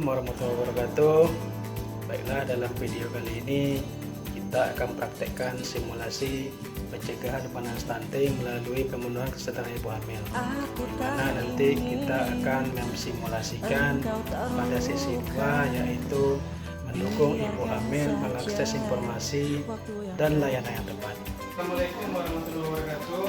Assalamualaikum warahmatullahi wabarakatuh. Baiklah, dalam video kali ini kita akan praktekkan simulasi pencegahan panas stunting melalui pemenuhan kesejahteraan ibu hamil. Dimana nanti kita akan memsimulasikan pada sesi 2, yaitu mendukung ibu hamil mengakses informasi dan layanan yang tepat. Assalamualaikum warahmatullahi wabarakatuh.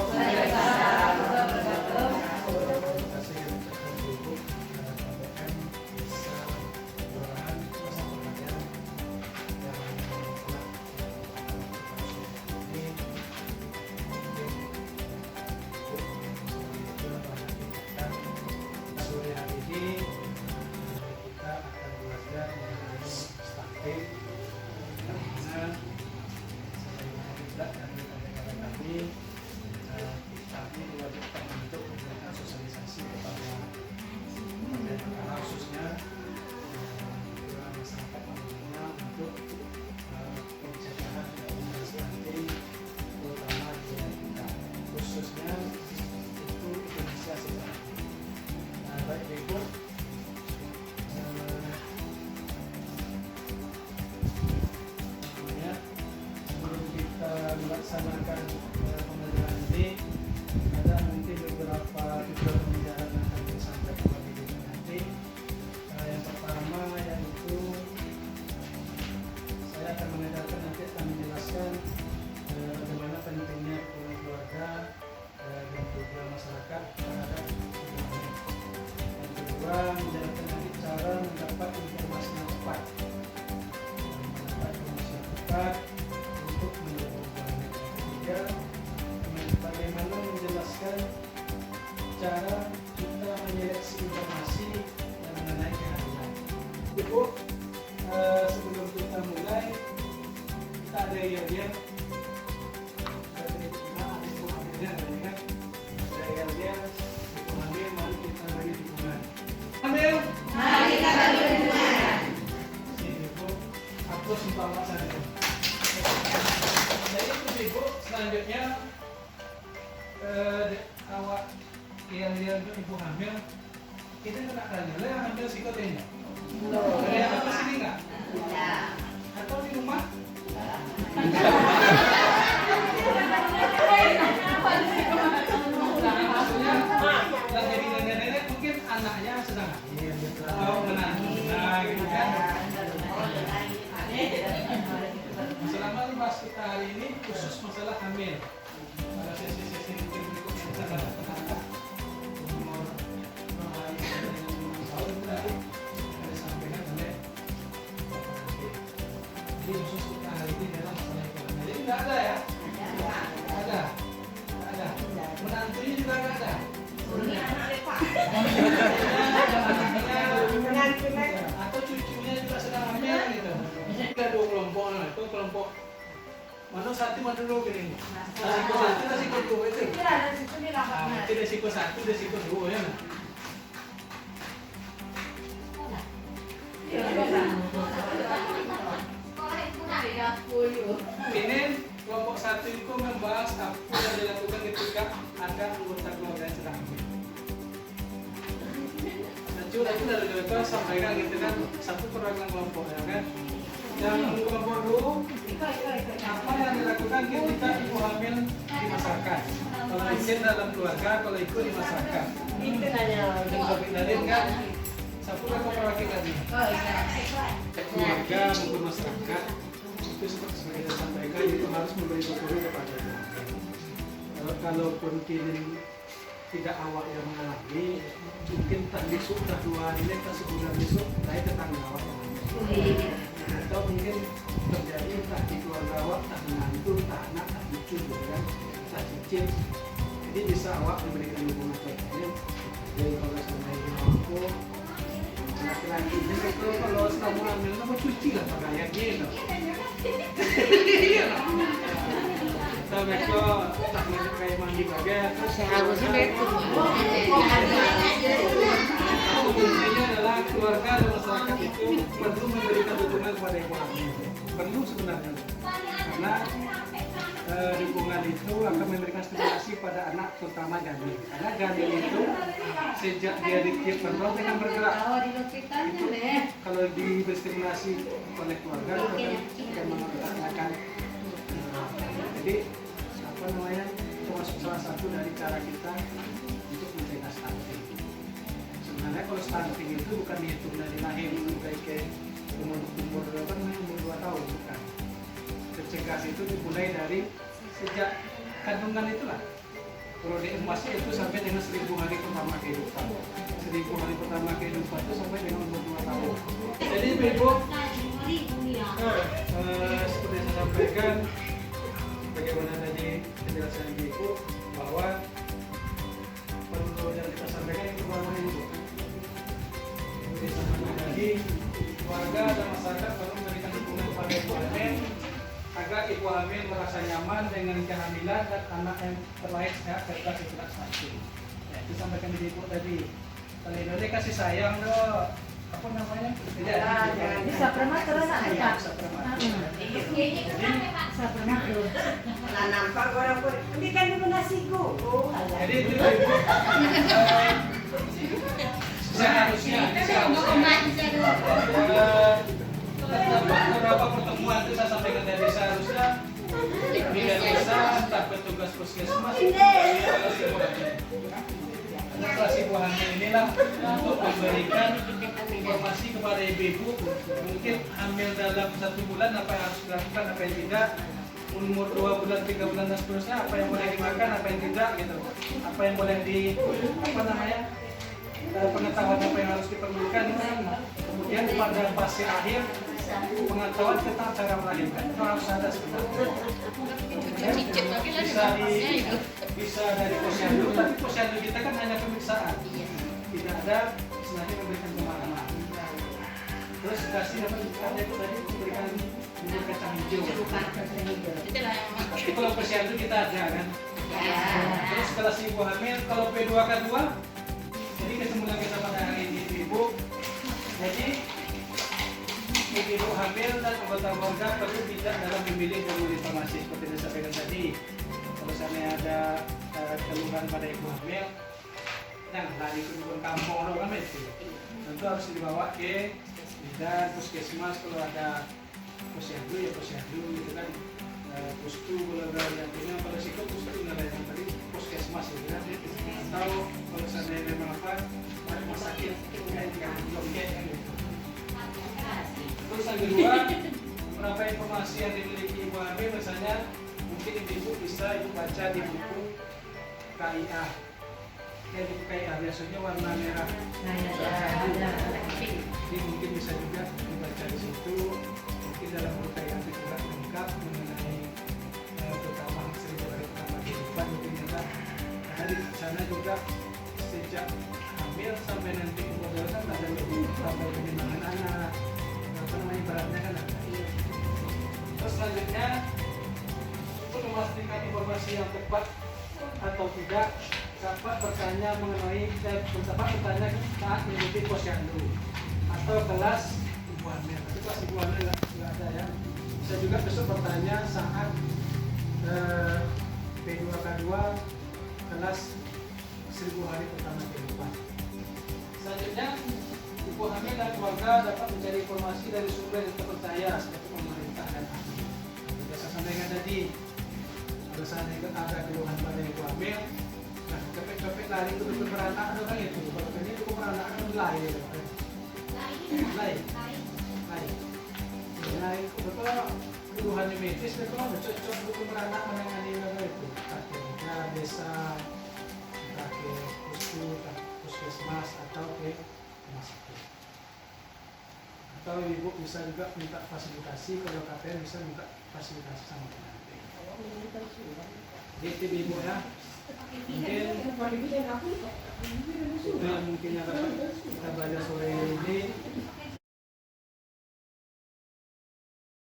Kami diwajibkan untuk memberikan sosialisasi kepada khususnya masyarakat umumnya untuk pencegahan panas stunting, terutama di kita, khususnya itu Indonesia sekarang. Baik berikut sebelum kita melaksanakan pembelajaran ini, ada nanti beberapa tujuan pembelajaran yang akan disampaikan kepada kita nanti. Yang pertama yaitu saya akan mengajarkan, nanti akan menjelaskan bagaimana pentingnya keluarga dan juga masyarakat terhadap ibu hamil. Yang kedua, menjelaskan nanti cara mendapat informasi yang tepat, untuk menjaga ibu hamil. Ketiga, bagaimana menjelaskan cara kita menyeleksi informasi yang mengenai kehamilan. Ibu, sebelum kita mulai, kita ada ya ibu hamilnya, ada ya ibu hamil, mari kita bagi dukungan. Hamil, mari kita bagi dukungan. Ibu, aku sumpah masa itu. Jadi itu ibu, selanjutnya awak yang ibu hamil, kita kena tanya lah yang hamil psikotenya. Ada yang apa sini nggak? Atau di rumah? Maksudnya lagi jadi nenek-nenek, mungkin anaknya sedang hamil atau menantunya gitu kan. Selama bahas kita hari ini khusus masalah hamil. Pada sesi-sesi mungkin berikutnya kita akan terangkat umur hari dengan 6 tahun itu tadi ada disampaikan oleh Bapak Nanti. Jadi khusus kita hari ini adalah masalah ekonomi. Jadi tidak ada ya? Tidak ada. Menantunya juga tidak ada. Atau cucunya juga sedang hamil gitu. Ada 2 kelompok, itu kelompok mana satu mana dulu gini. Resiko 1, resiko 2 itu. Itu resiko 1, resiko 2 ya. Ini kelompok 1 itu membahas apa yang dilakukan ketika ada anggota keluarga yang sedang hamil. Itu dari mereka sampaikan gitu kan, satu perwakilan kelompok ya kan. Yang kelompok dulu, apa yang dilakukan ketika ibu hamil di masyarakat? Kalau izin dalam keluarga, kalau ikut di masyarakat. Itu hanya COVID-19 kan? Satu perwakilannya. Keluarga maupun masyarakat itu seperti saya sampaikan, itu harus memberi dukungan kepada ibu hamil. Kalaupun kini tidak awak yang mengalami, mungkin tak besok, tak 2 hari, tak sebulan besok, saya tetangga awak yang mengalami. Atau mungkin terjadi entah di keluarga awak, tak menantu, tak anak, tak cucu, kan, tak cicit. Jadi bisa awak memberikan dukungan kepadanya. Jadi kalau sampai mampu, laki-laki itu kalau kamu hamil, nama cuci lah pakaian gitu. Sampai kok tak mau kayak mandi bagai, terus harusnya itu. Kuncinya adalah keluarga dan masyarakat itu perlu memberikan dukungan kepada ibu hamil. Perlu sebenarnya, karena dukungan itu akan memberikan stimulasi pada anak terutama janin. Karena janin itu sejak dia ditiupkan roh dengan bergerak. Itu kalau diberi stimulasi oleh keluarga akan mengatakan. Jadi apa namanya? Termasuk salah satu dari cara kita untuk mencegah stunting. Sebenarnya kalau stunting itu bukan dihitung dari lahir sampai ke umur 2 tahun, bukan. Mencegah itu dimulai dari sejak kandungan itulah. Kalau di emasnya itu sampai dengan 1000 hari pertama kehidupan. 1000 hari pertama kehidupan itu sampai dengan umur 2 tahun. Jadi Ibu, seperti saya sampaikan, bagaimana tadi penjelasan Ibu bahwa perlu yang kita sampaikan itu pertama Ibu. Jadi warga dan masyarakat perlu memberikan dukungan kepada ibu hamil agar ibu hamil merasa nyaman dengan kehamilan dan anak yang terlahir sehat cerdas dan tidak sakit. Ya, itu sampaikan Ibu tadi. Kalau ini kasih sayang dong. Apa namanya? Bisa prematur anak. Bisa prematur. Bisa prematur. Nah, nampak orang pun. Ini kan dulu nasiku. Jadi itu Ibu. Seharusnya beberapa pertemuan itu saya sampaikan tadi, seharusnya bila bisa entah petugas puskesmas atau si ibu hamil inilah untuk memberikan informasi kepada ibu-ibu mungkin hamil dalam 1 bulan apa yang harus dilakukan, apa yang tidak, umur 2 bulan, 3 bulan dan seterusnya, apa yang boleh dimakan, apa yang tidak gitu, apa yang boleh di apa namanya pengetahuan apa yang harus diperlukan. Kemudian pada fase akhir pengetahuan tentang cara melahirkan itu harus ada sebenarnya. Bisa dari posyandu, tapi posyandu kita kan hanya pemeriksaan, tidak ada sebenarnya memberikan pemahaman. Terus kasih apa itu tadi memberikan bubur kacang hijau. Tapi kalau posyandu kita ada kan. Terus kalau si ibu hamil, kalau P2K2 jadi kesimpulan kita pada hari ini Ibu, jadi ibu hamil dan anggota keluarga perlu bijak dalam memilih jalur informasi seperti yang disampaikan tadi. Kalau misalnya ada keluhan pada ibu hamil, jangan lari ke kampung orang kan itu. Tentu harus dibawa ke bidan, puskesmas, kalau ada posyandu ya posyandu gitu kan. Pustu kalau ada yang punya pada situ pustu nggak ada yang tadi puskesmas gitu kan. Atau kalau misalnya memang apa rumah sakit kayak joget kan gitu. Terus yang kedua, beberapa informasi yang dimiliki ibu hamil misalnya mungkin ibu bisa baca di buku KIA. Ya buku KIA biasanya warna merah. Jadi mungkin bisa juga dibaca di situ. Mungkin dalam buku KIA itu juga lengkap mengenai terutama 1000 hari pertama kehidupan mungkin ya. Karena di sana juga sejak hamil sampai nanti umur dewasa ada lebih sampai perkembangan anak. Apa namanya ibaratnya kan ada. Terus selanjutnya untuk memastikan informasi yang tepat atau tidak dapat bertanya mengenai dapat bertanya saat mengikuti posyandu atau kelas ibu hamil. Tapi kelas ibu hamil nggak ada ya. Bisa juga besok bertanya saat P2K2 kelas 1000 hari pertama kehidupan. Selanjutnya ibu hamil dan keluarga dapat mencari informasi dari sumber yang terpercaya seperti pemerintah dan ahli. Sudah saya sampaikan tadi, kalau seandainya ada keluhan pada ibu hamil, nah kepek-kepek lari ke dokter beranak ada kan itu. Kalau ini dokter beranak kan lain, betul keluhan medis betul ada cocok dokter beranak menangani itu. Akhirnya desa, ke puskesmas atau ke rumah sakit. Atau ibu bisa juga minta fasilitasi, kalau KPN bisa minta fasilitasi sama pendamping. Jadi ibu ya, mungkin itu yang mungkin yang dapat kita belajar sore ini.